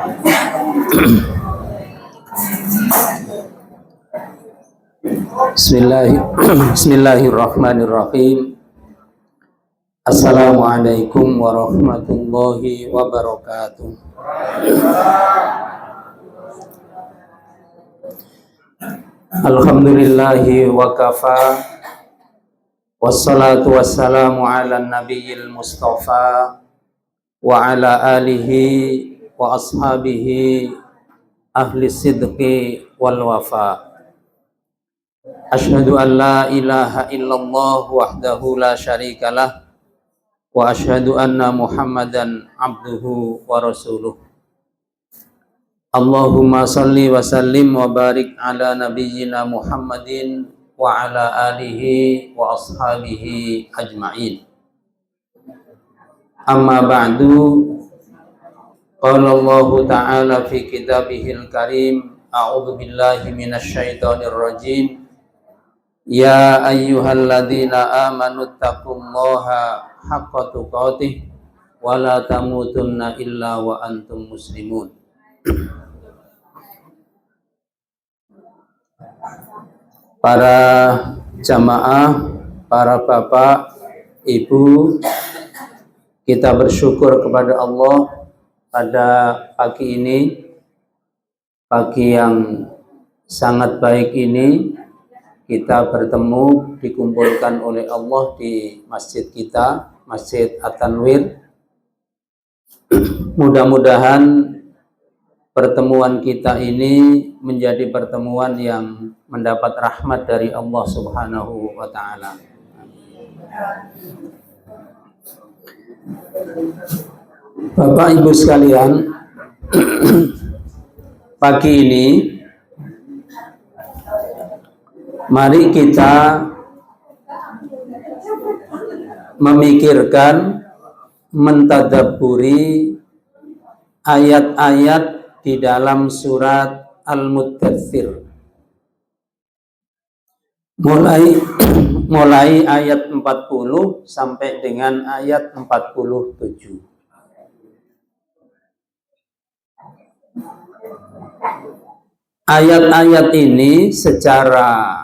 Bismillahirrahmanirrahim. Assalamualaikum warahmatullahi wabarakatuh. Alhamdulillahi wa kafa, wassalatu wassalamu ala nabiyil mustafa wa ala alihi wa ashabihi ahli sidqi wal wafa. Asyhadu an la ilaha illallah wahdahu la syarikalah wa asyhadu anna Muhammadan abduhu wa rasuluh. Allahumma salli wa sallim wa barik ala nabiyyina Muhammadin wa ala alihi wa ashabihi ajma'in. Amma ba'du, qala Allah ta'ala fi kitabihil karim, a'udzu billahi minasy syaithanir rajim. Ya ayyuhalladzina amanu taqullaha haqqa tuqatih wa la tamutunna illa wa antum muslimun. Para jamaah, para bapak, ibu, kita bersyukur kepada Allah pada pagi ini, pagi yang sangat baik ini. Kita bertemu, dikumpulkan oleh Allah di masjid kita, Masjid At-Tanwir. Mudah-mudahan pertemuan kita ini menjadi pertemuan yang mendapat rahmat dari Allah Subhanahu wa Ta'ala. Bapak Ibu sekalian, pagi ini mari kita memikirkan, mentadabburi ayat-ayat di dalam surat Al-Muddatsir. Mulai ayat 40 sampai dengan ayat 47. Ayat-ayat ini secara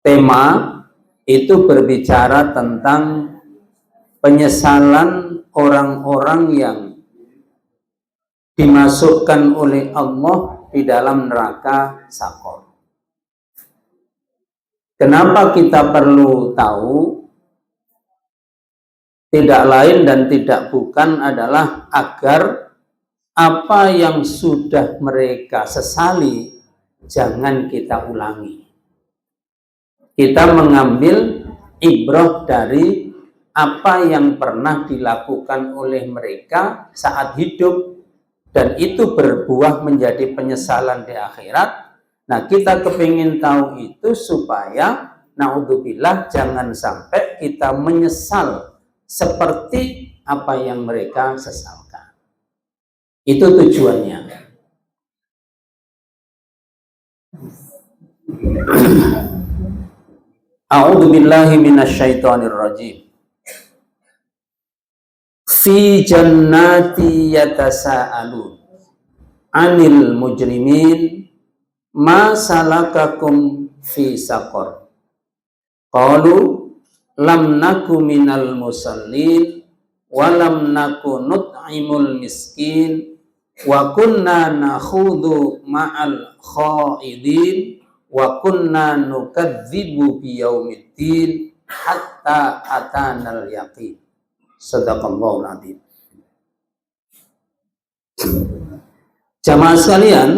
tema itu berbicara tentang penyesalan orang-orang yang dimasukkan oleh Allah di dalam neraka Sakor. Kenapa kita perlu tahu? Tidak lain dan tidak bukan adalah agar apa yang sudah mereka sesali jangan kita ulangi. Kita mengambil ibrah dari apa yang pernah dilakukan oleh mereka saat hidup, dan itu berbuah menjadi penyesalan di akhirat. Nah, kita kepingin tahu itu supaya naudzubillah jangan sampai kita menyesal seperti apa yang mereka sesalkan. Itu tujuannya. A'udzu billahi minasy syaithanir rajim. Fi jannati yatasaalun 'anil mujrimin ma salakakum fi saqar. Qalu lam naku minal musallin wa lam naku nut'imul miskin wa kunna nakhudhu ma'al khaidin wa kunna nukadzibu biyaumiddin hatta atanal yaqin. Sadaqallahul adzim. Jamaah sekalian,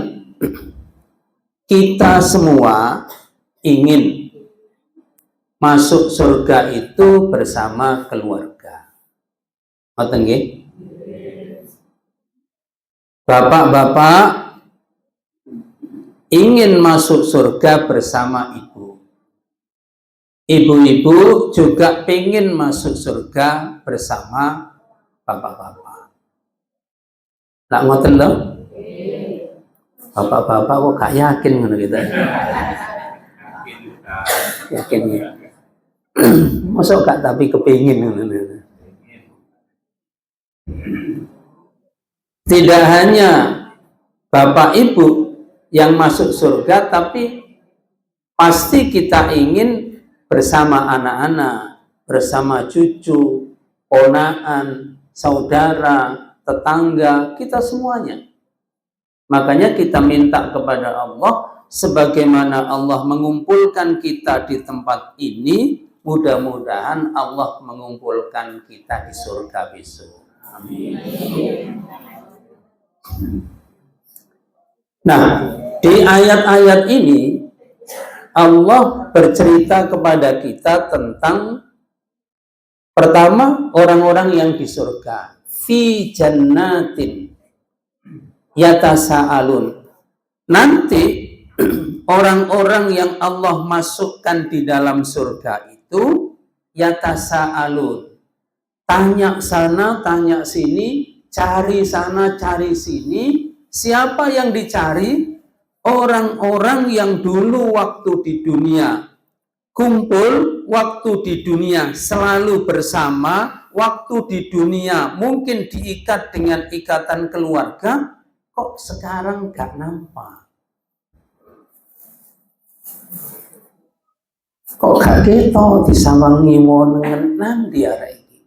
kita semua ingin masuk surga itu bersama keluarga. Ngoten nggih? Bapak-bapak ingin masuk surga bersama ibu. Ibu-ibu juga pengen masuk surga bersama bapak-bapak. Nak ngoten lho? Bapak-bapak kok gak yakin ngono gitu. Yakin ya. Masa gak tapi kepengin ngono. Tidak hanya Bapak Ibu yang masuk surga, tapi pasti kita ingin bersama anak-anak, bersama cucu, ponakan, saudara, tetangga, kita semuanya. Makanya kita minta kepada Allah, sebagaimana Allah mengumpulkan kita di tempat ini, mudah-mudahan Allah mengumpulkan kita di surga besok. Amin. Nah, di ayat-ayat ini Allah bercerita kepada kita tentang pertama orang-orang yang di surga, fi jannatin yatasaalun. Nanti orang-orang yang Allah masukkan di dalam surga itu yatasaalun. Tanya sana, tanya sini, cari sana, cari sini. Siapa yang dicari? Orang-orang yang dulu waktu di dunia kumpul, waktu di dunia selalu bersama, waktu di dunia mungkin diikat dengan ikatan keluarga, kok sekarang gak nampak? Kok gak gitu disawangi wonengan nang diarah ini?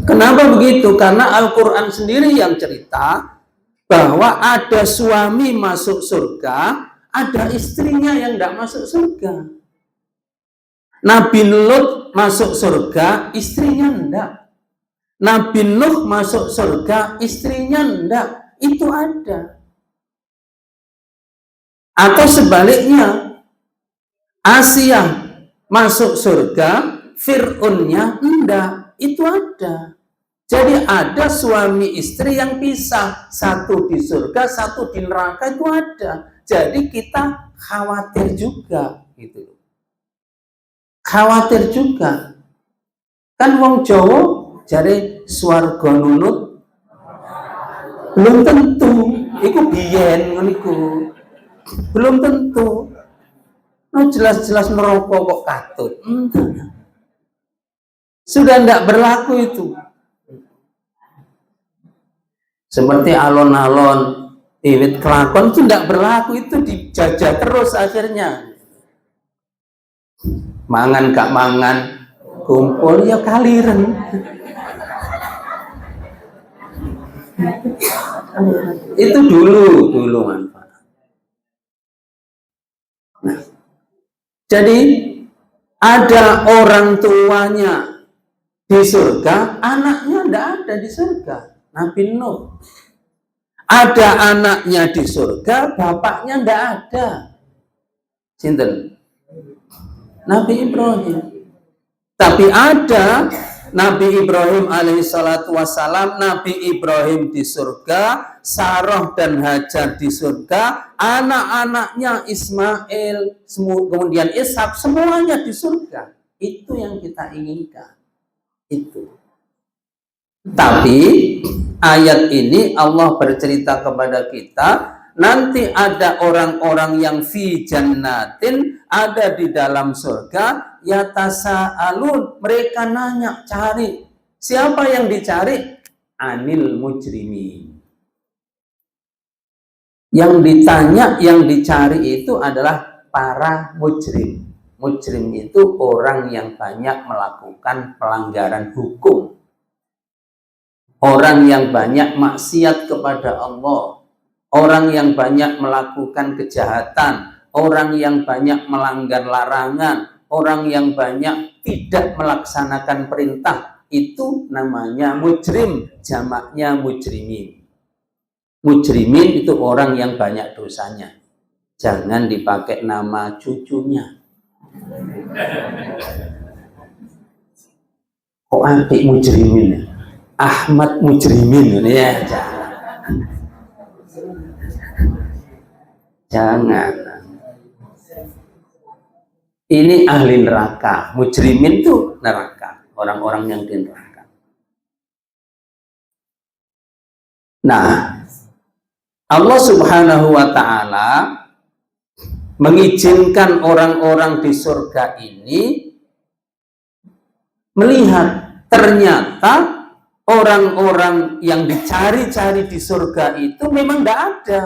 Kenapa begitu? Karena Al-Quran sendiri yang cerita bahwa ada suami masuk surga, ada istrinya yang tidak masuk surga. Nabi Lut masuk surga, istrinya tidak. Nabi Nuh masuk surga, istrinya tidak. Itu ada. Atau sebaliknya, Asia masuk surga, Fir'aunnya tidak. Itu ada. Jadi ada suami istri yang pisah, satu di surga, satu di neraka, itu ada. Jadi kita khawatir juga, gitu. Khawatir juga. Kan wong Jawa jadi swarga nunut belum tentu. Iku biyen niku. Belum tentu. No jelas-jelas neraka kok katut. Sudah tidak berlaku itu. Seperti alon-alon iwit kelakon itu tidak berlaku, itu dijajah terus akhirnya. Mangan gak mangan, kumpul ya kaliren. Itu dulu manfaat. Nah, jadi ada orang tuanya di surga, anaknya tidak ada di surga. Nabi Nuh. Ada anaknya di surga, bapaknya tidak ada. Sinten? Nabi Ibrahim. Tapi ada Nabi Ibrahim alaihissalatu wassalam, Nabi Ibrahim di surga, Sarah dan Hajar di surga, anak-anaknya Ismail, kemudian Ishak, semuanya di surga. Itu yang kita inginkan. Itu. Tapi ayat ini Allah bercerita kepada kita, nanti ada orang-orang yang fi jannatin, ada di dalam surga, yatasaalun, mereka nanya, cari. Siapa yang dicari? Anil mujrimin. Yang ditanya, yang dicari itu adalah para mujrim. Mujrim itu orang yang banyak melakukan pelanggaran hukum. Orang yang banyak maksiat kepada Allah. Orang yang banyak melakukan kejahatan. Orang yang banyak melanggar larangan. Orang yang banyak tidak melaksanakan perintah. Itu namanya mujrim. Jamaknya mujrimin. Mujrimin itu orang yang banyak dosanya. Jangan dipakai nama cucunya. Kok apik mujrimin? Ahmad mujrimin ya, jangan. Ini ahli neraka. Mujrimin itu neraka, orang-orang yang di neraka. Nah, Allah Subhanahu wa ta'ala mengizinkan orang-orang di surga ini melihat ternyata Orang-orang yang dicari-cari di surga itu memang tidak ada.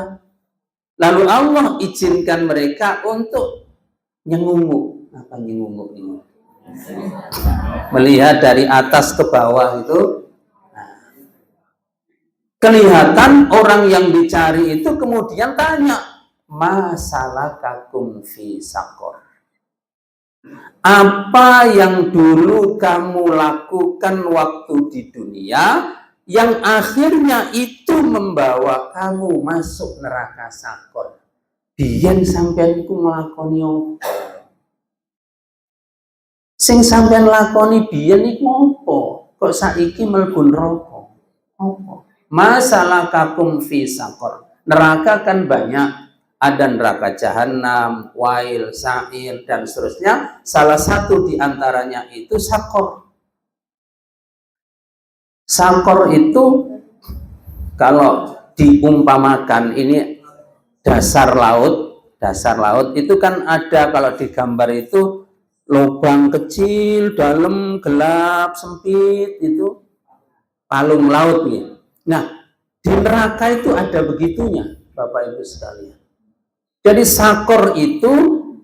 Lalu Allah izinkan mereka untuk nyengunguk. Apa nyengunguk ini? Melihat dari atas ke bawah itu. Kelihatan orang yang dicari itu kemudian tanya, masalah kakum fi sakor. Apa yang dulu kamu lakukan waktu di dunia yang akhirnya itu membawa kamu masuk neraka sakor? Biyen sampean iku nglakoni apa? Sing sampean lakoni biyen iku apa? Kok saiki mlebu neraka? Apa? Masalah kakum fi sakor. Neraka kan banyak. Ada neraka jahanam, wail, sa'ir, dan seterusnya. Salah satu di antaranya itu sakor. Sakor itu kalau diumpamakan ini dasar laut itu kan ada, kalau digambar itu lubang kecil, dalam, gelap, sempit, itu palung laut nih. Nah, di neraka itu ada begitunya, Bapak Ibu sekalian. Jadi sakor itu,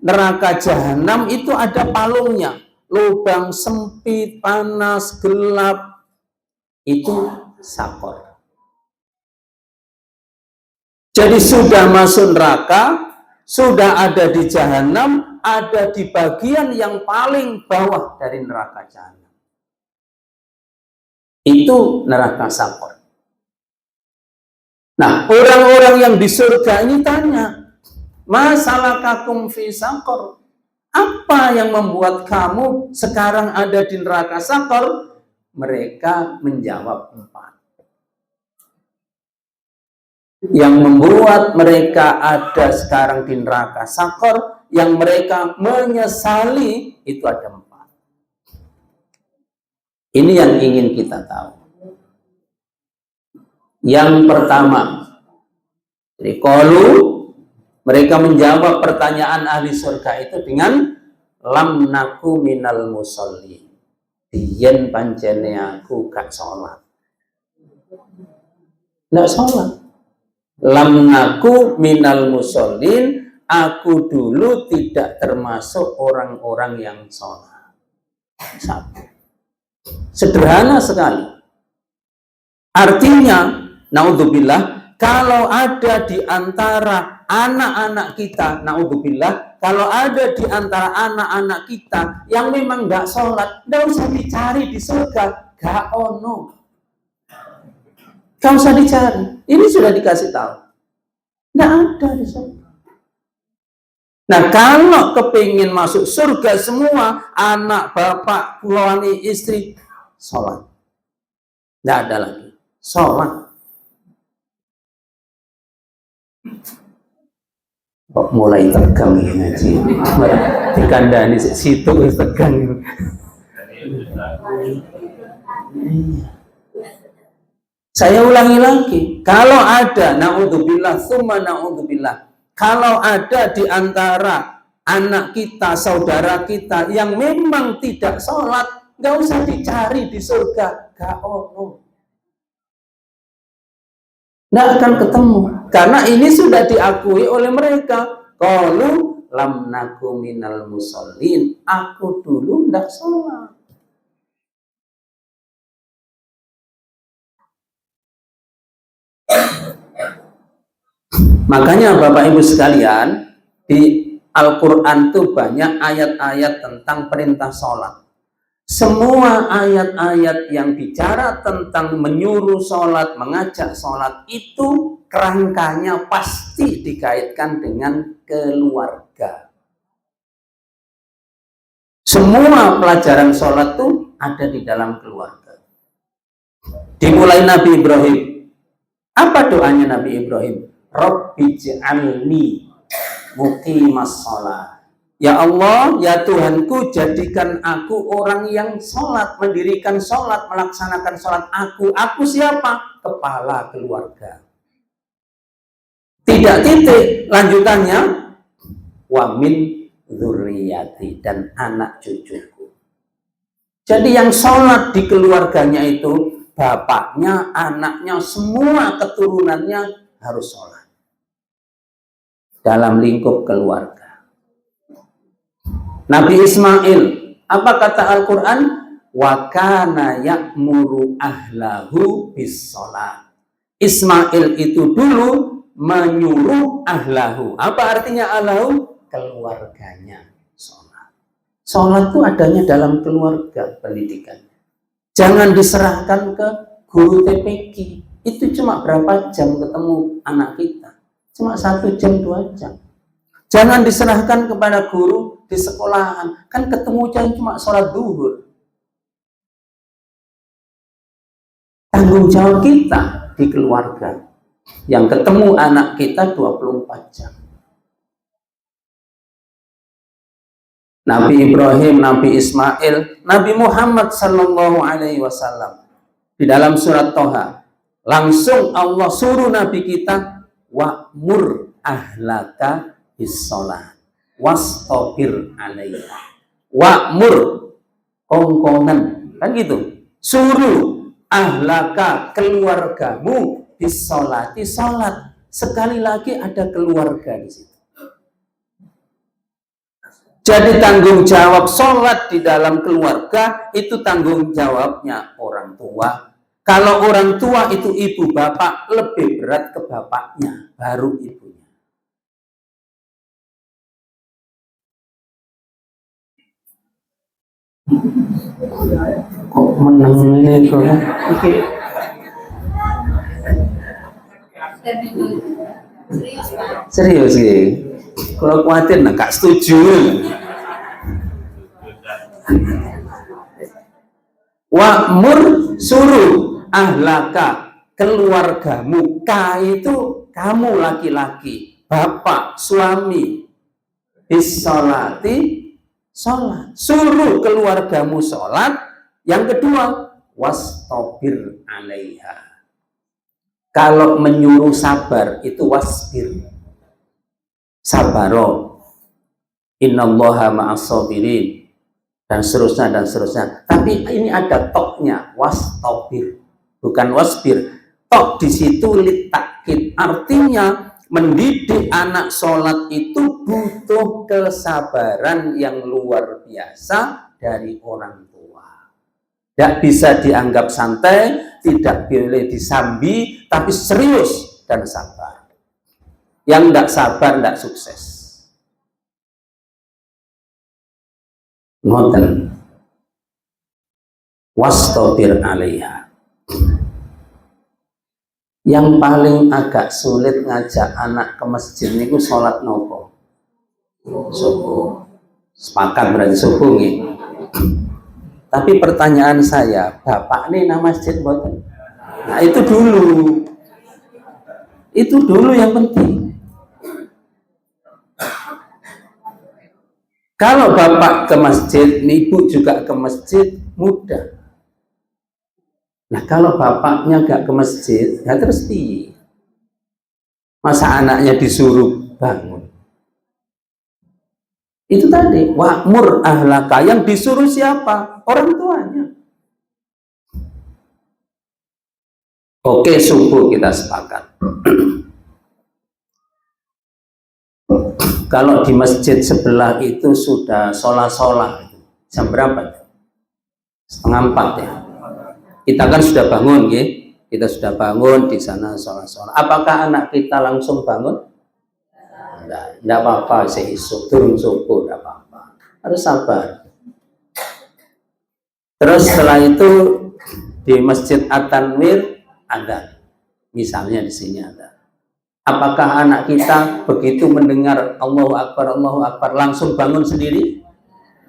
neraka jahanam itu ada palungnya, lubang sempit, panas, gelap, itu sakor. Jadi sudah masuk neraka, sudah ada di jahanam, ada di bagian yang paling bawah dari neraka jahanam. Itu neraka sakor. Nah, orang-orang yang di surga ini tanya, masalah kakum fi sakor. Apa yang membuat kamu sekarang ada di neraka sakor? Mereka menjawab 4. Yang membuat mereka ada sekarang di neraka sakor, yang mereka menyesali, itu ada 4. Ini yang ingin kita tahu. Yang pertama, jadi qalu, mereka menjawab pertanyaan ahli surga itu dengan lam naku minal musolli. Diyen pancene aku gak sholat. Nggak sholat. Lam naku minal musollin, aku dulu tidak termasuk orang-orang yang sholat. Satu. Sederhana sekali. Artinya, naudzubillah, kalau ada di antara anak-anak kita, naudzubillah, kalau ada di antara anak-anak kita yang memang nggak sholat, nggak usah dicari di surga, gak ono. Gak usah dicari, ini sudah dikasih tahu, nggak ada di surga. Nah, kalau kepingin masuk surga semua, anak, bapak, keluarga, istri, sholat, nggak ada lagi, sholat. Kok mulai tegang ini ngaji, dikandani situ tegang. Saya ulangi lagi, kalau ada, naudzubillah, summa naudzubillah, kalau ada di antara anak kita, saudara kita yang memang tidak sholat, nggak usah dicari di surga, gak ono. Nggak akan ketemu, karena ini sudah diakui oleh mereka. Qalu lam naku minal musollin, aku dulu nggak sholat. Makanya Bapak Ibu sekalian, di Al-Quran itu banyak ayat-ayat tentang perintah sholat. Semua ayat-ayat yang bicara tentang menyuruh sholat, mengajak sholat, itu kerangkanya pasti dikaitkan dengan keluarga. Semua pelajaran sholat itu ada di dalam keluarga. Dimulai Nabi Ibrahim. Apa doanya Nabi Ibrahim? Rabbi j'alni muqimas sholat. Ya Allah, ya Tuhanku, jadikan aku orang yang sholat, mendirikan sholat, melaksanakan sholat. Aku siapa? Kepala keluarga. Tidak titik, lanjutannya, wa min dzurriyyati, dan anak cucuku. Jadi yang sholat di keluarganya itu bapaknya, anaknya, semua keturunannya harus sholat dalam lingkup keluarga. Nabi Ismail, apa kata Al-Quran? Wa kana ya'muru ahlahu bis sholat. Ismail itu dulu menyuruh ahlahu. Apa artinya ahlahu? Keluarganya sholat. Sholat itu adanya dalam keluarga pendidikan. Jangan diserahkan ke guru TPQ. Itu cuma berapa jam ketemu anak kita? Cuma 1 jam, 2 jam. Jangan diserahkan kepada guru di sekolahan. Kan ketemu cuma sholat duhur. Tanggung jawab kita di keluarga. Yang ketemu anak kita 24 jam. Nabi Ibrahim, Nabi Ismail, Nabi Muhammad Sallallahu Alaihi Wasallam di dalam surat Toha langsung Allah suruh Nabi kita wa'mur ahlaka bis-sholat wastabir alaiha. Wa'mur kongkongan, kan gitu, suruh ahlaka keluargamu bis-sholati, sholat. Sekali lagi ada keluarga di situ. Jadi tanggung jawab sholat di dalam keluarga itu tanggung jawabnya orang tua. Kalau orang tua itu ibu bapak, lebih berat ke bapaknya, baru ibunya. Kok menang ini kok? Oke. Serius sih. Kalau khawatir, gak setuju. Wa'mur, suruh ahlaka keluargamu. Ka itu kamu laki-laki, bapak, suami. Bis-sholati, sholat. Suruh keluargamu sholat. Yang kedua, wastabir alaiha. Kalau menyuruh sabar itu wasbir. Sabaro, innallaha ma'as-sabirin, dan seterusnya dan seterusnya. Tapi ini ada toknya, wastabir, bukan wasbir. Tok di situ litakid, artinya mendidik anak sholat itu butuh kesabaran yang luar biasa dari orang tua. Tidak bisa dianggap santai, tidak boleh disambi, tapi serius dan sabar. Yang tidak sabar tidak sukses. Ngoten. Wastabir alaiha. Yang paling agak sulit ngajak anak ke masjid niku sholat nopo? Subuh. Sepakat berarti subuh nih. Tapi pertanyaan saya, bapak nih nama masjid boten? Nah itu dulu. Itu dulu yang penting. Kalau bapak ke masjid, ibu juga ke masjid, mudah. Nah kalau bapaknya gak ke masjid, ya terus piye? Masa anaknya disuruh bangun? Itu tadi, wa'mur ahlaka. Yang disuruh siapa? Orang tuanya. Oke, subuh kita sepakat. Kalau di masjid sebelah itu sudah sholat jam berapa? 3:30 ya. Kita kan sudah bangun, ya. Kita sudah bangun di sana sholat. Apakah anak kita langsung bangun? Tidak apa-apa, seisuk turun subuh, tidak apa-apa. Harus sabar. Terus setelah itu di Masjid At-Tanwir ada, misalnya di sini ada. Apakah anak kita begitu mendengar Allahu Akbar langsung bangun sendiri?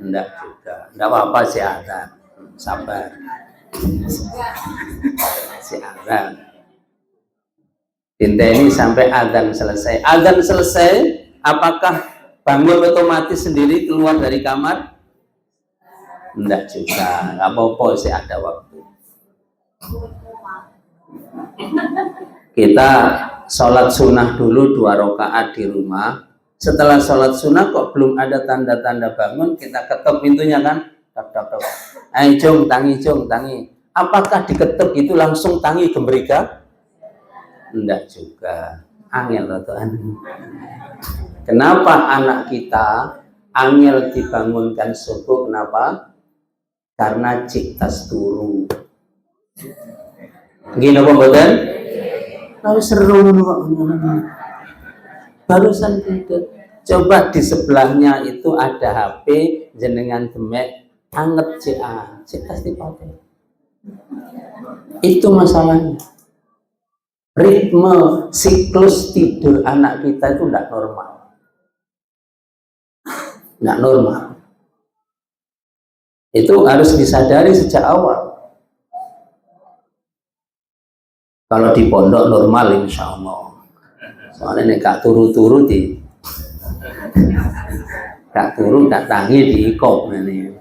Enggak juga. Enggak apa-apa sih ada. Sabar. Si azan. Ini sampai azan selesai. Azan selesai, apakah bangun otomatis sendiri keluar dari kamar? Enggak juga. Enggak apa-apa sih ada waktu. Kita sholat sunnah dulu 2 rakaat di rumah. Setelah sholat sunnah kok belum ada tanda-tanda bangun, kita ketok pintunya kan, tok. Ayo cung, tangi. Apakah diketuk itu langsung tangi gembrika? Enggak juga. Angel atau Kenapa anak kita angel dibangunkan subuh? Kenapa? Karena ciktas turu. Gini apa mboten? Lalu seru barusan tidur. Coba di sebelahnya itu ada HP, jenengan demek, anget CA, pasti pakai. Itu masalahnya. Ritme siklus tidur anak kita itu tidak normal. Tidak normal. Itu harus disadari sejak awal. Kalau di pondok normal insya Allah. Soalnya nek gak turu-turu di gak turu gak tangi di ikop ini.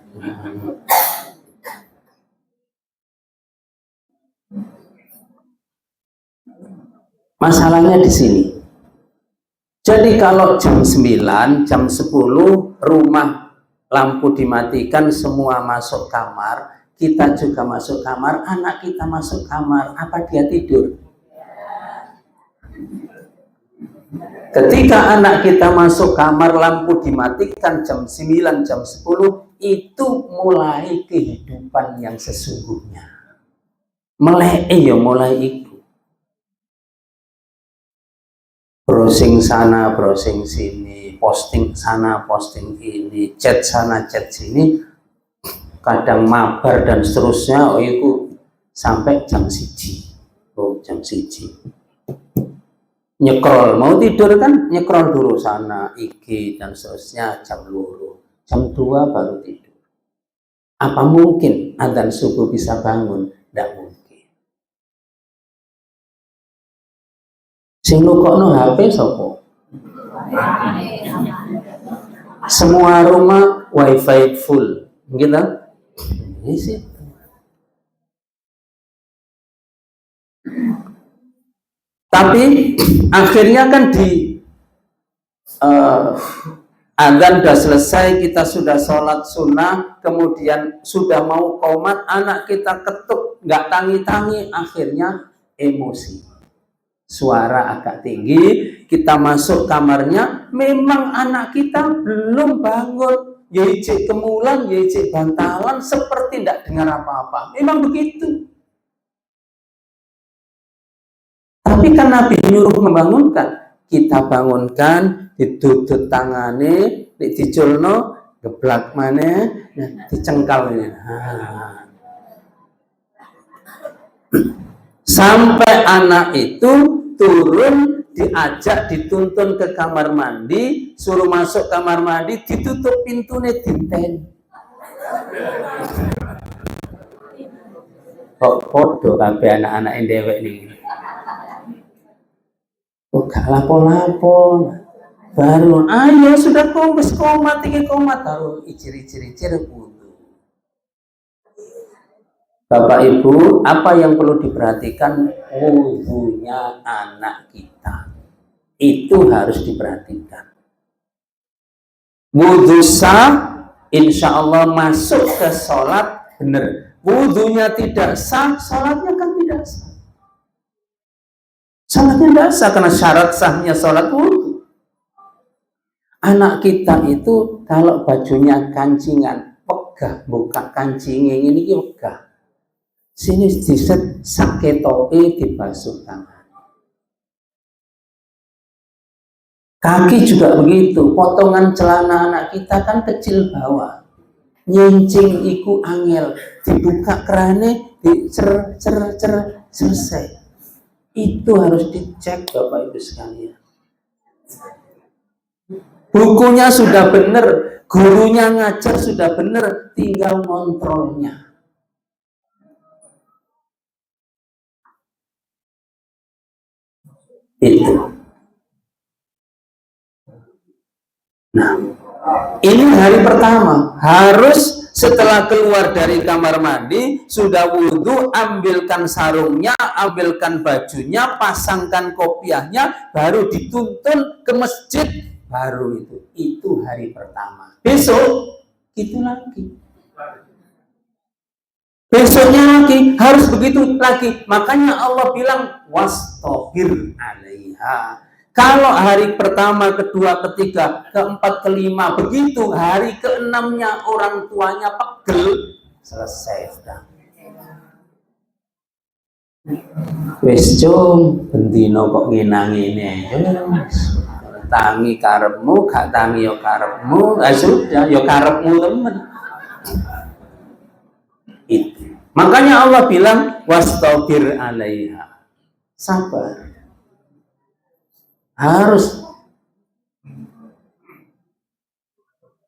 Masalahnya di sini. Jadi kalau jam 9, jam 10 rumah lampu dimatikan, semua masuk kamar, kita juga masuk kamar, anak kita masuk kamar, apa dia tidur? Ketika anak kita masuk kamar, lampu dimatikan jam 9, jam 10, itu mulai kehidupan yang sesungguhnya. Mulai itu. Browsing sana, browsing sini, posting sana, posting ini, chat sana, chat sini, kadang mabar dan seterusnya, itu sampai jam 1. Jam 1. Nyekrol, mau tidur kan nyekrol dulu sana, IG dan seterusnya, jam 2. Jam 2 baru tidur. Apa mungkin adzan subuh bisa bangun? Tidak mungkin. Sing nukokno HP sapa? Semua rumah wifi full, gitu? Ini sih. Tapi akhirnya kan di adzan sudah selesai, kita sudah sholat sunnah, kemudian sudah mau qomat, anak kita ketuk, nggak tangi-tangi, akhirnya emosi. Suara agak tinggi, kita masuk kamarnya, memang anak kita belum bangun, yecek kemulan, yecek bantalan, seperti tidak dengar apa-apa. Memang begitu. Tapi kan Nabi nyuruh membangunkan, kita bangunkan, ditutut tangane, diculno, geblak mana, nah, dicengkal ini. Sampai anak itu turun, diajak, dituntun ke kamar mandi, suruh masuk kamar mandi, ditutup pintunya dinten. Kok podo kabeh anak-anak yang dewek nih. Kok gak lapo-lapo. Baru, ayo sudah komat, tinggi komat, taruh icir-icir wudu. Bapak Ibu, apa yang perlu diperhatikan? Wudunya anak kita. Itu harus diperhatikan. Wudu sah, insya Allah masuk ke sholat benar. Wudunya tidak sah, sholatnya kan tidak sah. Sholatnya tidak sah karena syarat sahnya sholat wudu. Anak kita itu kalau bajunya kancingan, pegah buka kancingnya ini pegah. Sini diset saketoke dibasuh tangan. Kaki juga begitu. Potongan celana anak kita kan kecil bawah. Nyincing iku angel. Dibuka kerane, dicer selesai. Itu harus dicek Bapak Ibu sekalian. Bukunya sudah benar, gurunya ngajar sudah benar, tinggal kontrolnya. Itu. Nah, ini hari pertama. Harus setelah keluar dari kamar mandi, sudah wudhu, ambilkan sarungnya, ambilkan bajunya, pasangkan kopiahnya, baru dituntun ke masjid. Baru itu hari pertama. Besok, itu lagi. Besoknya lagi lagi, harus begitu lagi. Makanya Allah bilang wastabir 'alaiha. Kalau hari pertama, kedua, ketiga, keempat, kelima, begitu hari keenamnya orang tuanya pegel, selesai sudah. Wis cung, bendino kok nginang-ngene. Tangi karepmu, gak tangi yo karepmu, sudah yo karepmu temen. Itu. Makanya Allah bilang wastabir 'alaiha. Sabar. Harus.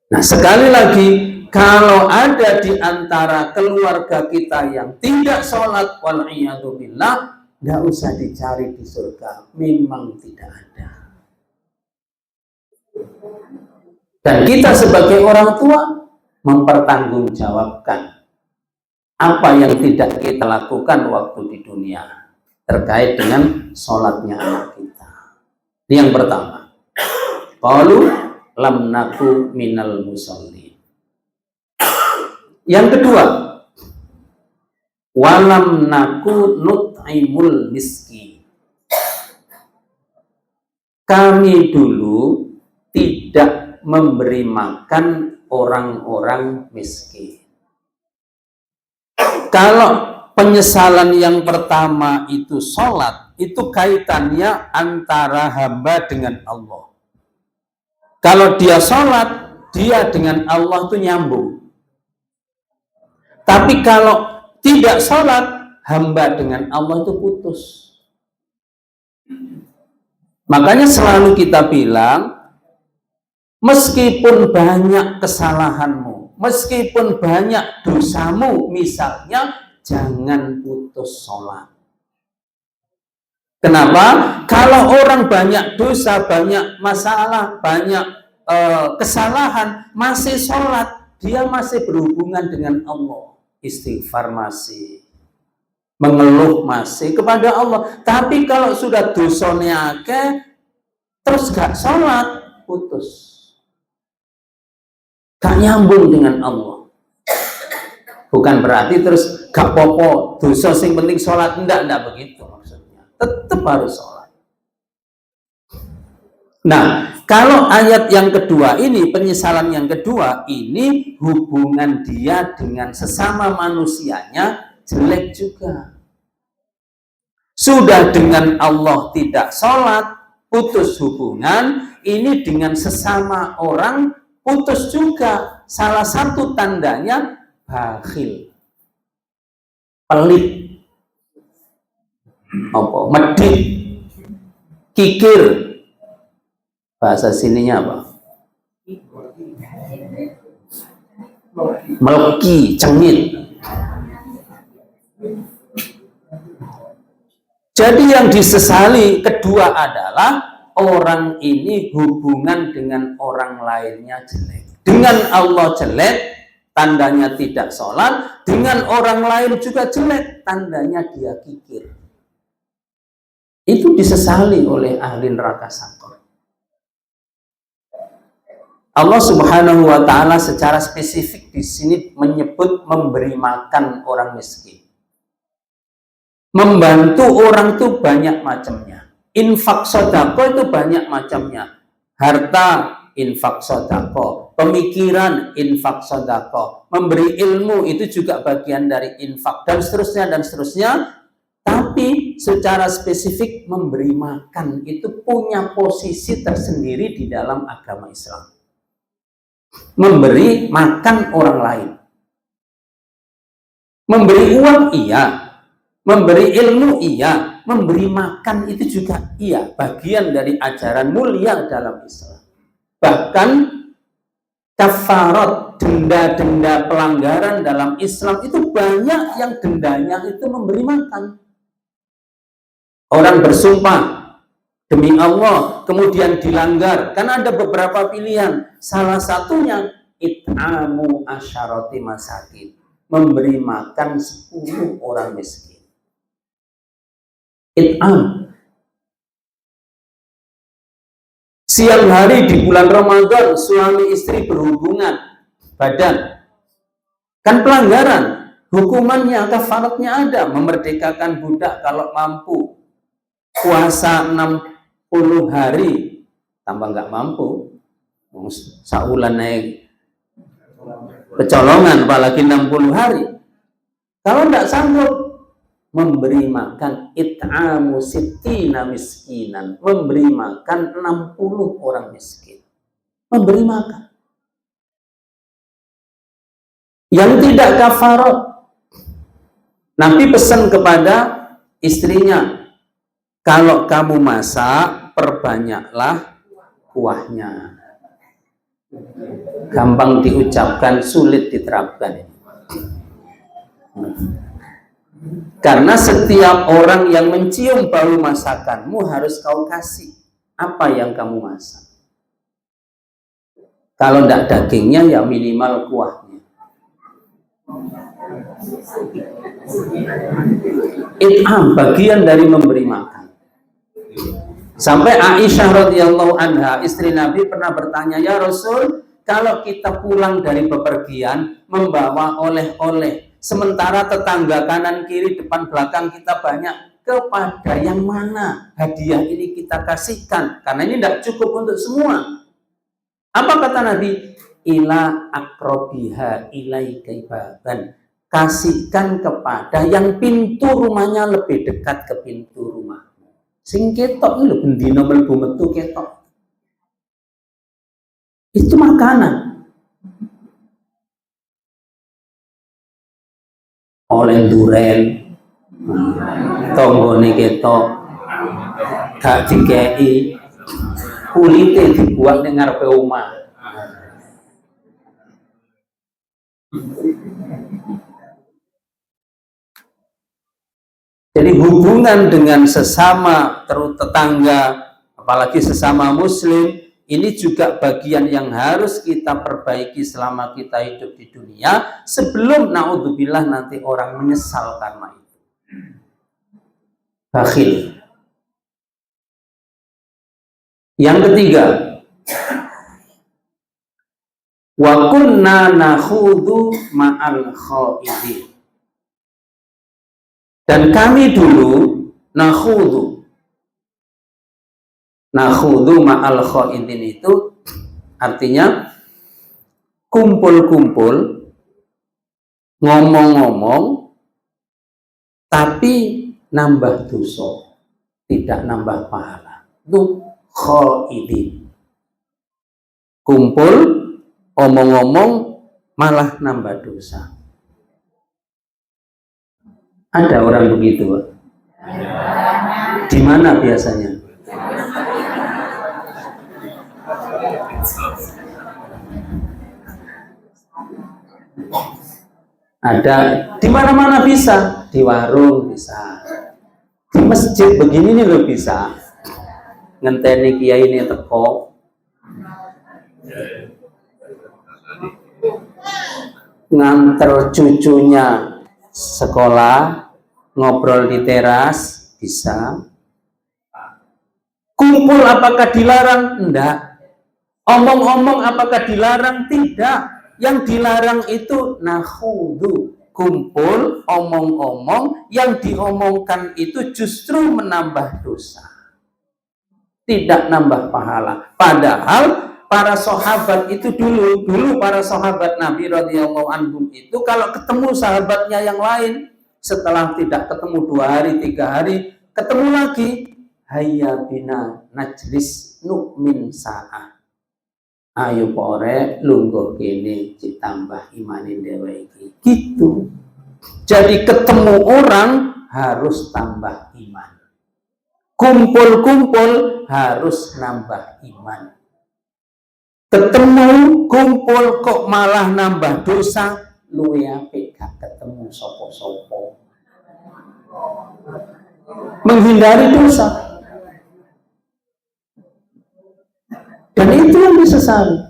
Nah, sekali lagi, kalau ada di antara keluarga kita yang tidak sholat, wal'iyadzubillah, nggak usah dicari di surga. Memang tidak ada. Dan kita sebagai orang tua mempertanggungjawabkan apa yang tidak kita lakukan waktu di dunia terkait dengan sholatnya anak kita. Ini yang pertama. Qalu lam naku minal musallin. Yang kedua, walam naku nut'imul miskin. Kami dulu tidak memberi makan orang-orang miskin. Kalau penyesalan yang pertama itu sholat, itu kaitannya antara hamba dengan Allah. Kalau dia sholat, dia dengan Allah itu nyambung. Tapi kalau tidak sholat, hamba dengan Allah itu putus. Makanya selalu kita bilang, meskipun banyak kesalahanmu, meskipun banyak dosamu, misalnya, jangan putus sholat. Kenapa? Kalau orang banyak dosa, banyak masalah, banyak kesalahan, masih sholat, dia masih berhubungan dengan Allah. Istighfar masih, mengeluh masih kepada Allah. Tapi kalau sudah dosanya terus gak sholat, putus. Gak nyambung dengan Allah. Bukan berarti terus gak popo, dosa sing penting sholat, enggak begitu maksudnya. Tetap harus sholat. Nah, kalau ayat yang kedua ini, penyesalan yang kedua ini, hubungan dia dengan sesama manusianya jelek juga. Sudah dengan Allah tidak sholat, putus hubungan, ini dengan sesama orang putus juga. Salah satu tandanya bakhil, pelit, medit, kikir. Bahasa sininya apa? Meleki, cengit. Jadi yang disesali kedua adalah orang ini hubungan dengan orang lainnya jelek. Dengan Allah jelek, tandanya tidak sholat. Dengan orang lain juga jelek, tandanya dia kikir. Itu disesali oleh ahli neraka sakor. Allah Subhanahu wa Ta'ala secara spesifik di sini menyebut memberi makan orang miskin. Membantu orang itu banyak macamnya. Infak sodako itu banyak macamnya. Harta, infak sodako. Pemikiran, infak sodako. Memberi ilmu itu juga bagian dari infak. Dan seterusnya, dan seterusnya. Tapi secara spesifik memberi makan itu punya posisi tersendiri di dalam agama Islam. Memberi makan orang lain. Memberi uang iya, memberi ilmu iya, memberi makan itu juga iya, bagian dari ajaran mulia dalam Islam. Bahkan kafarat, denda-denda pelanggaran dalam Islam itu banyak yang dendanya itu memberi makan. Orang bersumpah demi Allah, kemudian dilanggar. Karena ada beberapa pilihan. Salah satunya, it'amu asyarati masakin. Memberi makan 10 orang miskin. It'am. Siang hari di bulan Ramadan, suami istri berhubungan badan. Kan pelanggaran. Hukumannya, kafaratnya ada. Memerdekakan budak kalau mampu. Puasa 60 hari. Tambah nggak mampu. Saulan naik kecolongan, apalagi 60 hari. Kalau tidak sanggup, memberi makan it'amu sittina miskinan, memberi makan 60 orang miskin. Memberi makan. Yang tidak kafarat, Nabi pesan kepada istrinya, kalau kamu masak, perbanyaklah kuahnya. Gampang diucapkan, sulit diterapkan. Karena setiap orang yang mencium bau masakanmu harus kau kasih apa yang kamu masak. Kalau tidak dagingnya, ya minimal kuahnya. It'am, bagian dari memberi makan. Sampai Aisyah radhiyallahu anha, istri Nabi, pernah bertanya, ya Rasul, kalau kita pulang dari bepergian membawa oleh-oleh, sementara tetangga kanan kiri depan belakang kita banyak, kepada yang mana hadiah ini kita kasihkan? Karena ini tidak cukup untuk semua. Apa kata Nabi? Ila akrobiha ilaika baban, kasihkan kepada yang pintu rumahnya lebih dekat ke pintu rumah. Sing ketok lho bendina mlebu metu ketok. Itu makanan. Oleh duren, tonggone ketok, gak dikei, kulite dibuat ning ngarepe omah. Jadi hubungan dengan sesama tetangga, apalagi sesama muslim, ini juga bagian yang harus kita perbaiki selama kita hidup di dunia, sebelum naudzubillah nanti orang menyesal karena itu. Bakhil. Yang ketiga, wa kunna nakhudhu ma'al khaidin. Dan kami dulu nakhudhu ma'al khaidin itu artinya kumpul-kumpul, ngomong-ngomong, tapi nambah dosa, tidak nambah pahala. Itu khaidin. Kumpul, omong-omong, malah nambah dosa. Ada orang begitu, Pak? Di mana biasanya? Ada di mana-mana bisa, di warung bisa, di masjid begini nih lo bisa. Ngenteni kiai ini teko, nganter cucunya sekolah, ngobrol di teras, bisa. Kumpul apakah dilarang? Enggak. Omong-omong apakah dilarang? Tidak. Yang dilarang itu nakhudhu, kumpul, omong-omong, yang diomongkan itu justru menambah dosa, tidak nambah pahala. Padahal para sahabat itu dulu para sahabat Nabi radhiyallahu anhum itu kalau ketemu sahabatnya yang lain, setelah tidak ketemu 2 hari 3 hari, ketemu lagi, hayya bina najlis nu'min sa'ah, ayo pore lungguh kene ditambah imanin dewe iki. Gitu. Jadi ketemu orang harus tambah iman, kumpul-kumpul harus nambah iman. Ketemu, kumpul kok malah nambah dosa, luwe apik gak ketemu sopo-sopo. Menghindari dosa. Dan itu yang disesali.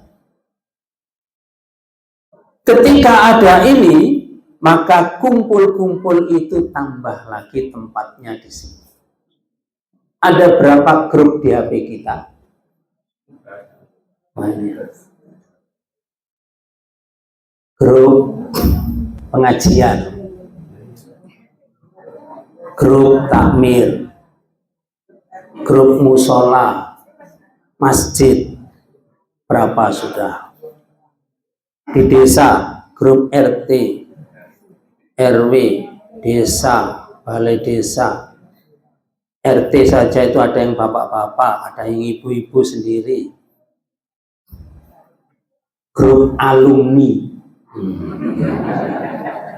Ketika ada ini, maka kumpul-kumpul itu tambah lagi tempatnya di sini. Ada berapa grup di HP kita? Banyak. Grup pengajian, grup takmir, grup musola, masjid, berapa sudah? Di desa, grup RT, RW, desa, balai desa, RT saja itu ada yang bapak-bapak, ada yang ibu-ibu sendiri. Grup alumni,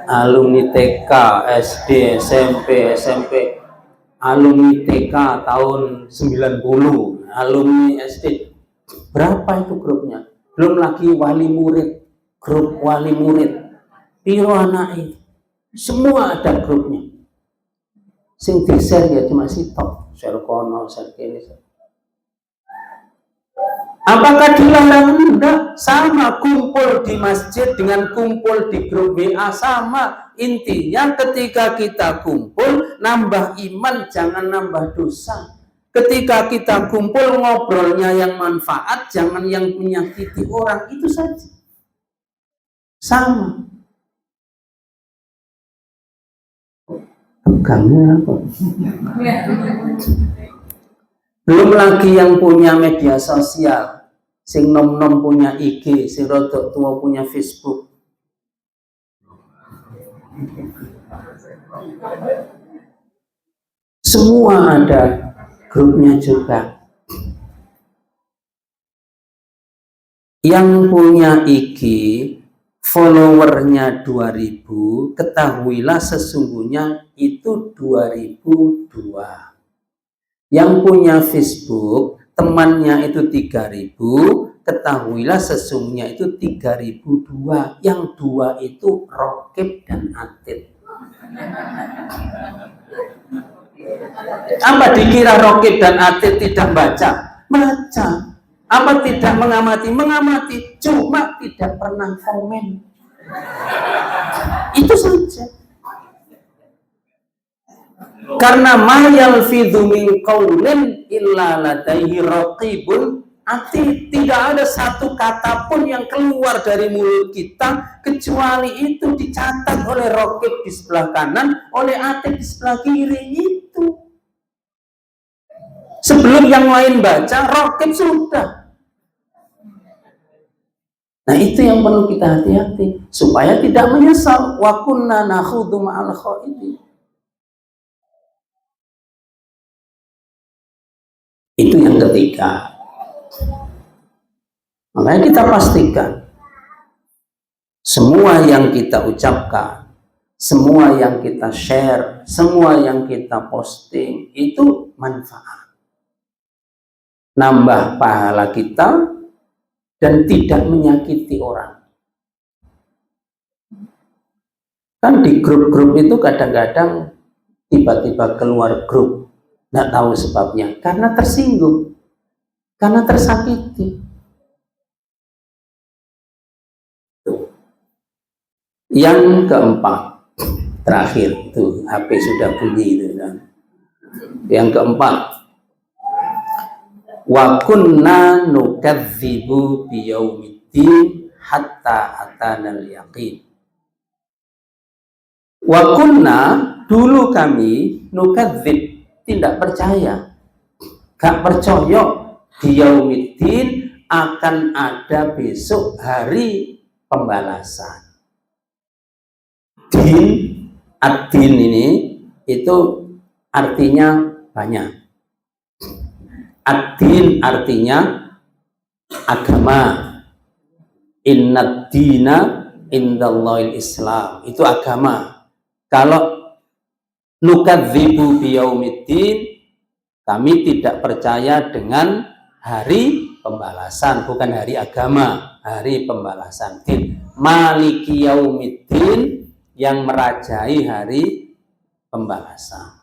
alumni TK, SD, SMP, alumni TK tahun 90, alumni SD. Berapa itu grupnya? Belum lagi wali murid, grup wali murid, piro anake, semua ada grupnya. Sing di-share ya cuma sitok, share kono, share kene. Apakah dilarang? Enggak, sama kumpul di masjid dengan kumpul di grup WA sama. Intinya ketika kita kumpul nambah iman, jangan nambah dosa. Ketika kita kumpul ngobrolnya yang manfaat, jangan yang menyakiti orang, itu saja. Sama. Pegangnya apa? Belum lagi yang punya media sosial, sing nom-nom punya IG, sing rodok tua punya Facebook. Semua ada grupnya juga. Yang punya IG, followernya 2000, ketahuilah sesungguhnya itu 2002. Yang punya Facebook, temannya itu 3000, ketahuilah sesungguhnya itu 3002. Yang 2 itu Rokib dan Atid. Apa dikira Rokib dan Atid tidak baca? Baca. Apa tidak mengamati? Mengamati. Cuma tidak pernah komen. Itu saja. Karena ma yalfidhu min qaulin illa ladaihi raqibun atid. Tidak ada satu kata pun yang keluar dari mulut kita kecuali itu dicatat oleh Raqib di sebelah kanan, oleh Atid di sebelah kiri. Itu sebelum yang lain baca, Raqib sudah. Nah, itu yang perlu kita hati-hati supaya tidak menyesal. Wa kunna nakhudhu ma'al khaidin. Itu yang ketiga. Makanya kita pastikan semua yang kita ucapkan, semua yang kita share, semua yang kita posting itu manfaat. Nambah pahala kita dan tidak menyakiti orang. Kan di grup-grup itu kadang-kadang tiba-tiba keluar grup. Nggak tahu sebabnya, karena tersinggung, karena tersakiti. Yang keempat, terakhir itu HP sudah bunyi itu kan. Yang keempat, wa kunna nukadzibu biyaumiddin hatta atanal yaqin. Wa kunna, dulu kami nukadzib, tidak percaya, gak percaya biyaumiddin, akan ada besok hari pembalasan. Din, ad-din ini itu artinya banyak. Ad-din artinya agama. Innad dina indallahil Islam, itu agama. Kalau nukadzibu biyaumiddin, kami tidak percaya dengan hari pembalasan, bukan hari agama, hari pembalasan. Din, maliki yaumiddin, yang merajai hari pembalasan.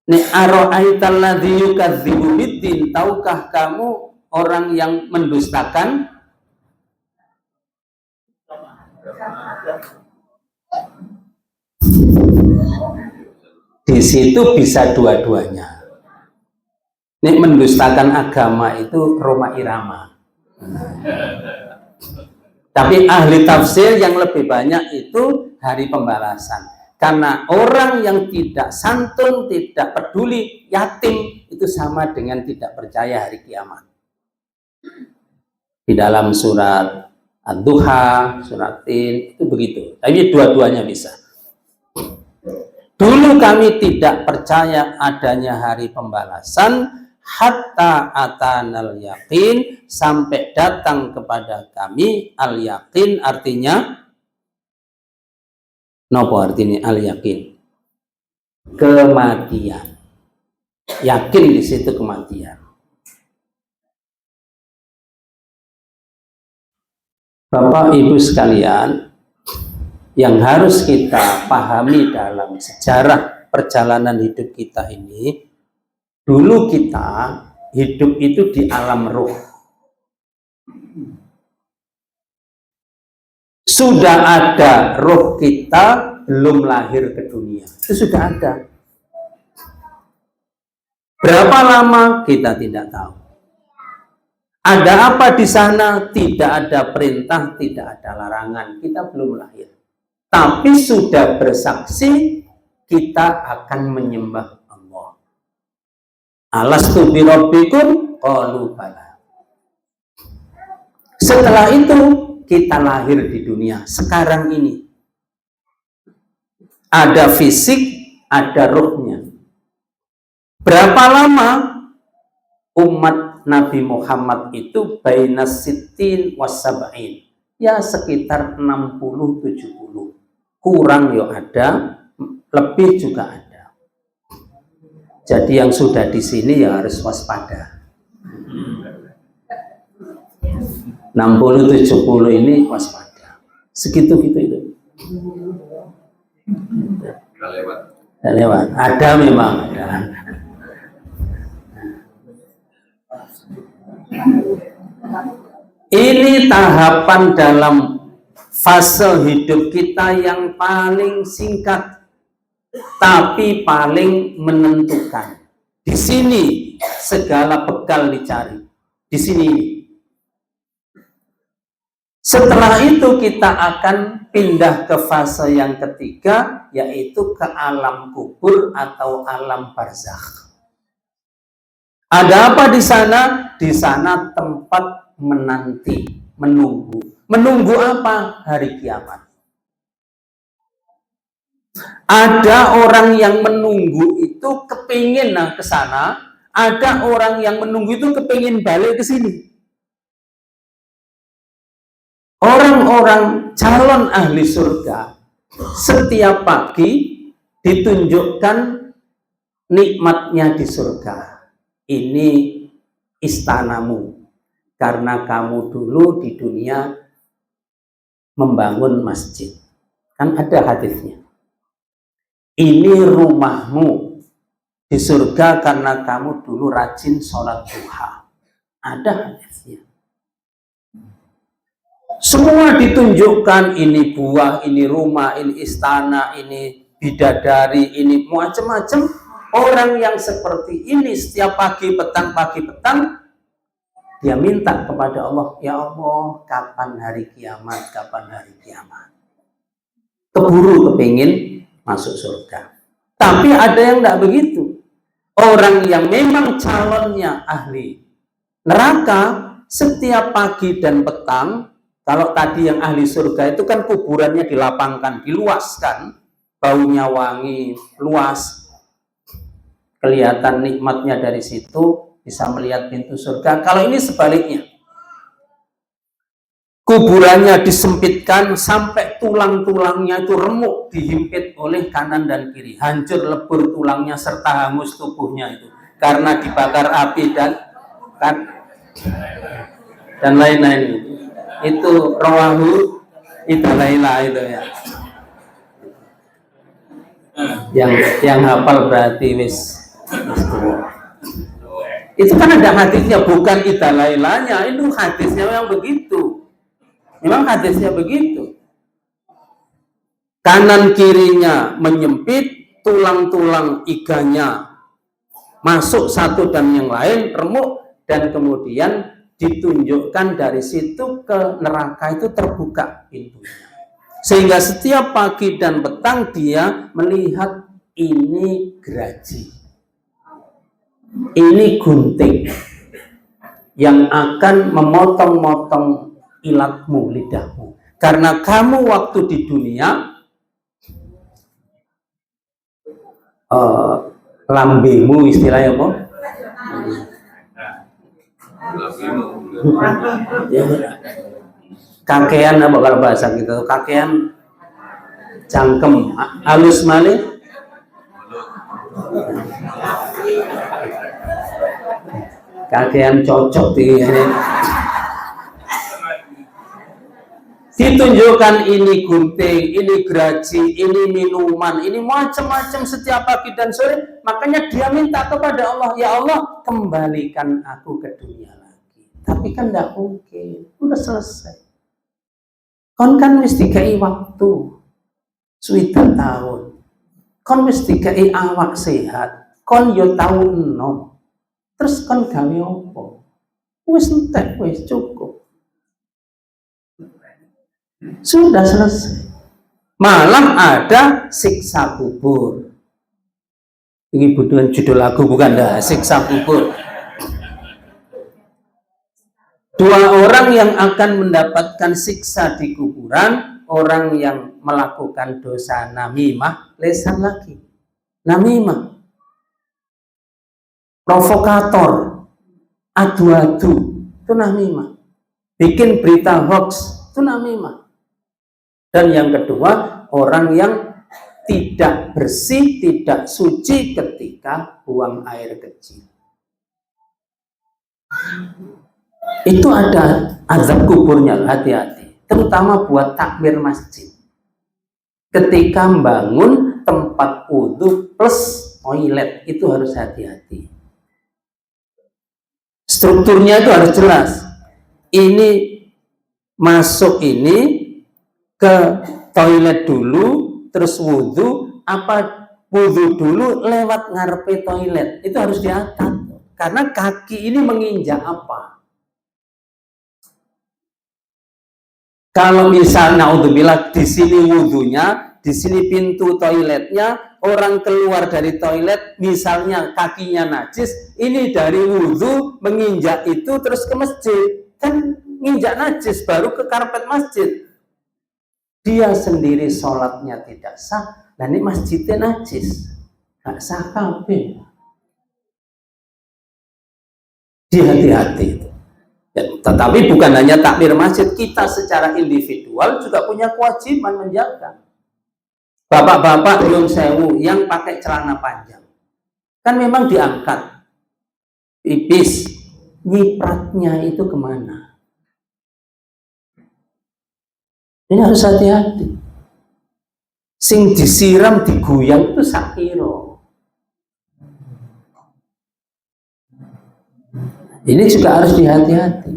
Ni ara'aital ladzi yukadzibu biddin, tahukah kamu orang yang mendustakan di situ bisa dua-duanya. Ini mendustakan agama itu Roma Irama. Tapi ahli tafsir yang lebih banyak itu hari pembalasan. Karena orang yang tidak santun, tidak peduli yatim, itu sama dengan tidak percaya hari kiamat. Di dalam surat Ad-Duha, surat Tin, itu begitu. Tapi dua-duanya bisa. Dulu kami tidak percaya adanya hari pembalasan, hatta atanal yakin, sampai datang kepada kami al yakin, artinya nopo artinya al yakin, kematian. Yakin di situ kematian. Bapak Ibu sekalian, yang harus kita pahami dalam sejarah perjalanan hidup kita ini, dulu kita hidup itu di alam ruh. Sudah ada ruh kita belum lahir ke dunia. Itu sudah ada. Berapa lama kita tidak tahu. Ada apa di sana? Tidak ada perintah, tidak ada larangan. Kita belum lahir. Tapi sudah bersaksi kita akan menyembah Allah. Alastu birabbikum qalu bala. Setelah itu kita lahir di dunia sekarang ini. Ada fisik, ada ruhnya. Berapa lama umat Nabi Muhammad itu bainas sittin wasab'in? Ya sekitar 60-70. Kurang ya ada, lebih juga ada. Jadi yang sudah di sini ya harus waspada. 60-70 ini waspada. Segitu-gitu itu. Tidak lewat. Ada memang ada. Ini tahapan dalam fase hidup kita yang paling singkat, tapi paling menentukan. Di sini segala bekal dicari. Di sini. Setelah itu kita akan pindah ke fase yang ketiga, yaitu ke alam kubur atau alam barzakh. Ada apa di sana? Di sana tempat menanti, menunggu. Menunggu apa? Hari kiamat. Ada orang yang menunggu itu kepingin ke sana, ada orang yang menunggu itu kepingin balik ke sini. Orang-orang calon ahli surga setiap pagi ditunjukkan nikmatnya di surga. Ini istanamu, karena kamu dulu di dunia membangun masjid. Kan ada hadisnya. Ini rumahmu di surga karena kamu dulu rajin sholat duha. Ada hadisnya. Semua ditunjukkan, ini buah, ini rumah, ini istana, ini bidadari, ini macam-macam. Orang yang seperti ini setiap pagi petang dia minta kepada Allah, ya Allah, kapan hari kiamat, kapan hari kiamat. Keburu kepingin masuk surga. Tapi ada yang tidak begitu. Orang yang memang calonnya ahli neraka, setiap pagi dan petang, kalau tadi yang ahli surga itu kan kuburannya dilapangkan, diluaskan, baunya wangi, luas, kelihatan nikmatnya dari situ, bisa melihat pintu surga. Kalau ini sebaliknya, kuburannya disempitkan sampai tulang-tulangnya itu remuk, dihimpit oleh kanan dan kiri, hancur lebur tulangnya serta hangus tubuhnya itu karena dibakar api dan lain-lain. Itu rawahu Idalaila itu ya. Yang hafal berarti wis. Itu kan ada hadisnya, bukan Idalailanya, itu hadisnya memang begitu. Memang hadisnya begitu. Kanan kirinya menyempit, tulang-tulang iganya masuk satu dan yang lain remuk, dan kemudian ditunjukkan dari situ ke neraka itu terbuka pintunya. Sehingga setiap pagi dan petang dia melihat ini gergaji, ini gunting yang akan memotong-motong ilatmu, lidahmu. Karena kamu waktu di dunia lambemu istilahnya apa? Kakean apa kalau bahasa kita? Kakean cangkem, halus malih. Kakean cocok di ditunjukkan ini gunting, ini gergaji, ini minuman, ini macam-macam setiap pagi dan sore. Makanya dia minta kepada Allah, ya Allah kembalikan aku ke dunia lagi. Tapi kan tidak mungkin, udah selesai. Kon kan mesti kei waktu, sudah tahun. Kon mesti kei awak sehat, kon yo tahun no. Terus kon gawe opo? Wis entek, wis cukup. Sudah selesai. Malah ada siksa kubur. Ini bukan judul lagu, bukan dah, siksa kubur. Dua orang yang akan mendapatkan siksa di kuburan, orang yang melakukan dosa namimah, lesan lagi. Namimah. Provokator, adu-adu, itu namimah. Bikin berita hoax, itu namimah. Dan yang kedua, orang yang tidak bersih, tidak suci ketika buang air kecil. Itu ada azab kuburnya, hati-hati. Terutama buat takmir masjid. Ketika membangun tempat wudhu plus toilet, itu harus hati-hati. Strukturnya itu harus jelas. Ini masuk ini ke toilet dulu, terus wudhu, apa wudhu dulu lewat ngarepe toilet. Itu harus diatur. Karena kaki ini menginjak apa? Kalau misalnya naudzubillah di sini wudhunya, di sini pintu toiletnya, orang keluar dari toilet, misalnya kakinya najis, ini dari wudhu menginjak itu terus ke masjid, kan nginjak najis baru ke karpet masjid. Dia sendiri sholatnya tidak sah, dan ini masjidnya najis, nggak sah kabeh. Hati-hati itu. Ya, tetapi bukan hanya takmir masjid, kita secara individual juga punya kewajiban menjaga. Bapak-bapak belum sewu yang pakai celana panjang, kan memang diangkat pipis, nyipratnya itu kemana? Ini harus hati-hati. Sing disiram diguyang itu sakiro. Ini juga harus dihati-hati.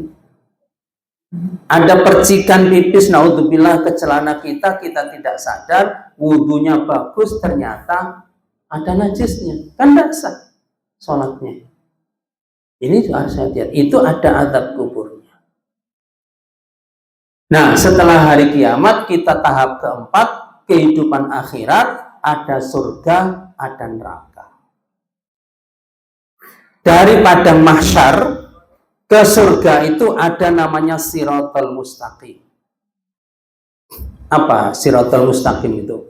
Ada percikan pipis, naudzubillah, ke celana kita, kita tidak sadar, wudhunya bagus, ternyata ada najisnya. Kan tidak sah sholatnya. Ini juga harus hati-hati. Itu ada azab kuburnya. Nah, setelah hari kiamat, kita tahap keempat, kehidupan akhirat, ada surga, ada neraka. Dari padang mahsyar ke surga itu ada namanya Siratal Mustaqim. Apa Siratal Mustaqim itu?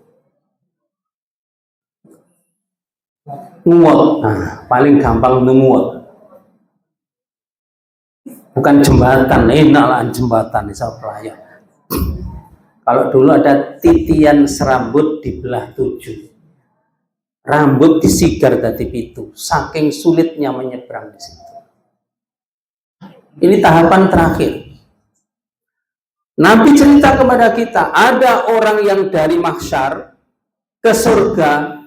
Nguwot. Nah, paling gampang nguwot. Bukan jembatan, enak lah jembatan di Sapraya. Kalau dulu ada titian serambut dibelah 7. Rambut disigar dari pitu, saking sulitnya menyeberang di situ. Ini tahapan terakhir. Nabi cerita kepada kita, ada orang yang dari mahsyar ke surga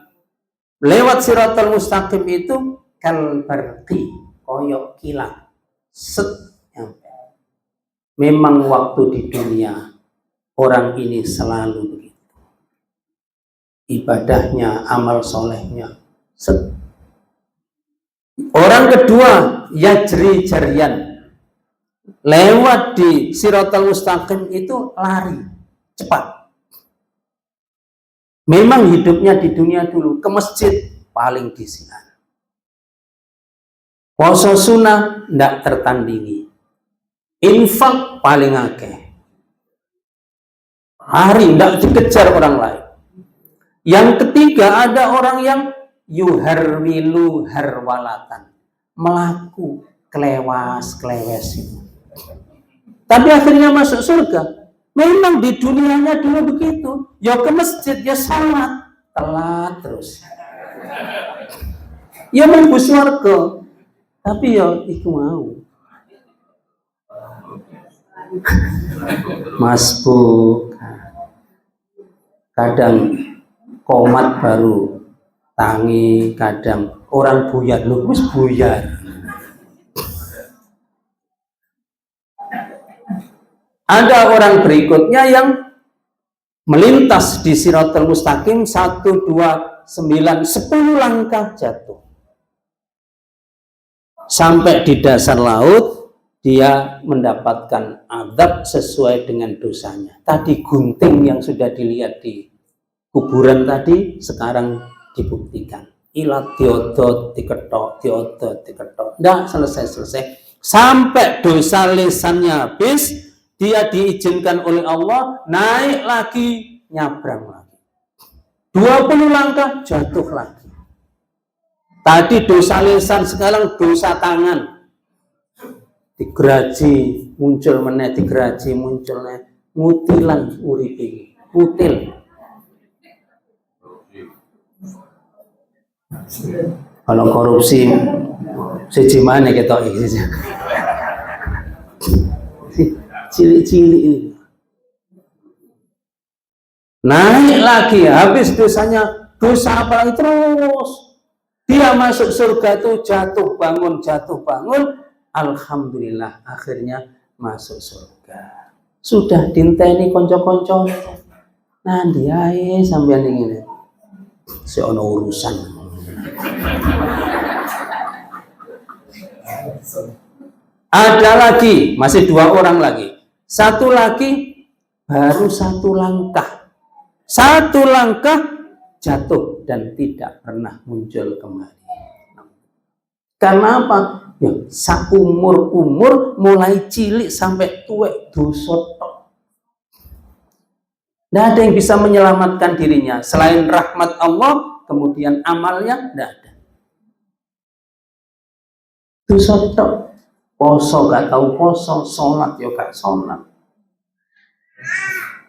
lewat Siratal Mustaqim itu kal barqi, koyok kilat, set nyampe. Memang waktu di dunia orang ini selalu begitu. Ibadahnya, amal solehnya. Orang kedua, yajri jarian, lewat di Siratal Mustaqim itu lari cepat. Memang hidupnya di dunia dulu ke masjid paling disiar. Puasa sunnah ndak tertandingi. Infak paling akeh. Hari ndak dikejar orang lain. Yang ketiga ada orang yang yuharwilu harwalatan, melaku klewes itu. Tapi akhirnya masuk surga. Memang di dunianya dulu begitu. Ya ke masjid, ya salat, telat terus. Ya mlebu swarga. Tapi ya iku mau. Masbuk. Kadang komat baru tangi, kadang orang buyar, lu wis buyar. Ada orang berikutnya yang melintas di Siratal Mustaqim 1, 2, 9, 10 langkah jatuh. Sampai di dasar laut, dia mendapatkan azab sesuai dengan dosanya. Tadi gunting yang sudah dilihat di kuburan tadi, sekarang dibuktikan. Ilat diodot, diketok, diodot, diketok. Nggak selesai-selesai. Sampai dosa lisannya habis, dia diizinkan oleh Allah, naik lagi, nyabrang lagi. 20 langkah, jatuh lagi. Tadi dosa lisan, sekarang dosa tangan. Digeraji, muncul meneh, digeraji, muncul meneh. Mutilan uripe, mutil. Kalau korupsi, siji mana ketok iki. Cilik-cilik ini. Naik lagi, habis dosanya, dosa apa lagi terus. Dia masuk surga tuh jatuh bangun, alhamdulillah akhirnya masuk surga. Sudah dinteni konco-konco. Nah, dia sampean ini. Si ono urusan. Ada lagi, masih 2 orang lagi. Satu lagi baru 1 langkah. 1 langkah jatuh dan tidak pernah muncul kembali. Karena apa? Ya, saumur-umur mulai cilik sampai tuwek dosa tok. Tidak ada yang bisa menyelamatkan dirinya selain rahmat Allah, kemudian amalnya tidak ada. Dosa tok. Poso gak tahu poso, sholat ya gak sholat.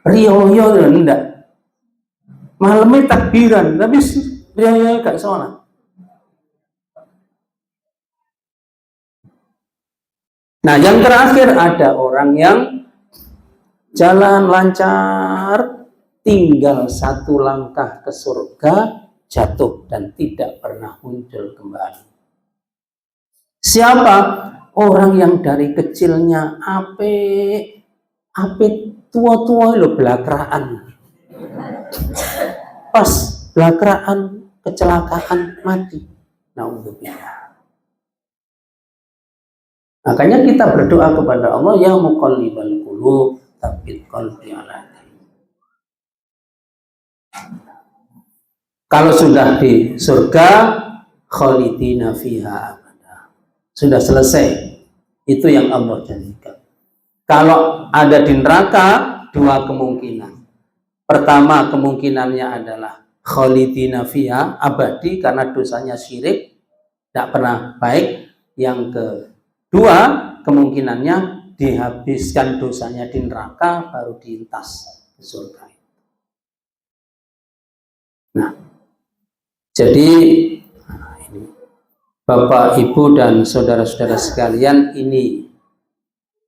Riyo ya enggak. Malamnya takbiran, tapi riyo gak sholat. Nah, yang terakhir ada orang yang jalan lancar, tinggal 1 langkah ke surga, jatuh dan tidak pernah muncul kembali. Siapa? Orang yang dari kecilnya ape tua-tua lo belakraan. Pas belakraan kecelakaan mati. Naudzubillah. Makanya kita berdoa kepada Allah, ya muqallibal qulub, tsabbit qalbi ala dinik. Kalau sudah di surga, khalidina fiha. Sudah selesai. Itu yang Allah janjikan. Kalau ada di neraka, 2 kemungkinan. Pertama, kemungkinannya adalah khalidina fiha, abadi karena dosanya syirik, tidak pernah baik. Yang kedua, kemungkinannya dihabiskan dosanya di neraka baru diintas ke surga. Nah, jadi Bapak, Ibu, dan saudara-saudara sekalian, ini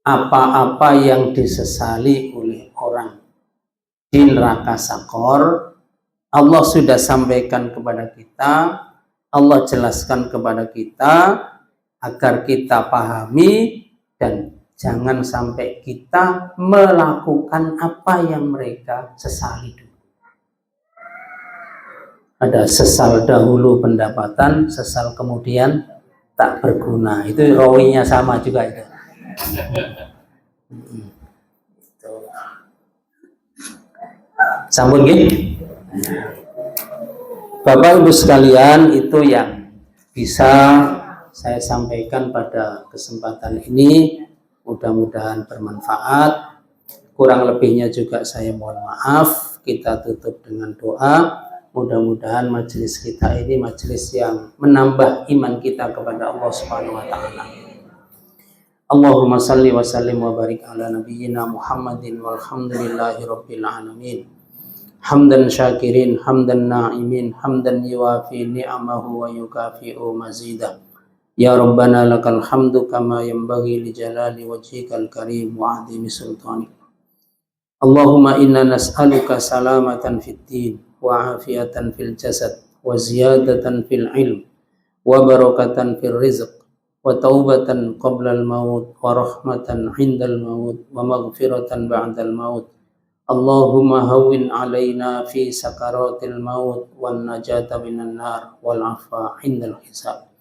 apa-apa yang disesali oleh orang di neraka sakor, Allah sudah sampaikan kepada kita, Allah jelaskan kepada kita, agar kita pahami, dan jangan sampai kita melakukan apa yang mereka sesali dulu. Ada sesal dahulu pendapatan, sesal kemudian tak berguna. Itu rawinya sama juga itu. Sambung gini. Bapak Ibu sekalian, itu yang bisa saya sampaikan pada kesempatan ini. Mudah-mudahan bermanfaat. Kurang lebihnya juga saya mohon maaf. Kita tutup dengan doa. Mudah-mudahan majelis kita ini majelis yang menambah iman kita kepada Allah Subhanahu wa taala. Allahumma salli wa sallim wa barik ala nabiyyina Muhammadin walhamdulillahi rabbil alamin. Hamdan syakirin, hamdan na'imin, hamdan yuwafi ni'amahu wa yukafi'u mazidah. Ya Rabbana lakal hamdu kama yanbaghi li jalali wajhikal karim wa 'azimi sultanik. Allahumma inna nas'aluka salamatan fid din wa afiatan fil jasad wa ziyadatan fil ilm wa barakatan fil rizq wa taubatan qabla al maut wa rahmatan 'indal maut wa maghfiratan ba'dal maut. Allahumma hawwin 'alaina fi sakaratil maut wan najata minan nar wal 'afwa 'indal hisab.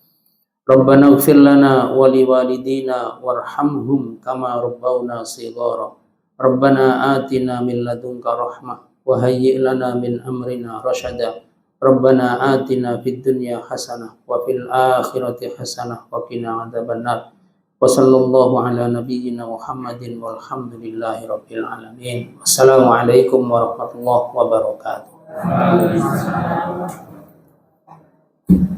Rabbana ighfir lana wa liwalidina warhamhum kama rabbawna shighara. Rabbana atina min ladunka rahmah wa hayyi' lana min amrina rasyada. Rabbana atina fid dunya hasanah wa fil akhirati hasanah wa qina adzabannar. Wa sallallahu ala nabiyyina Muhammadin walhamdulillahi rabbil alamin. Wassalamualaikum warahmatullahi wabarakatuh.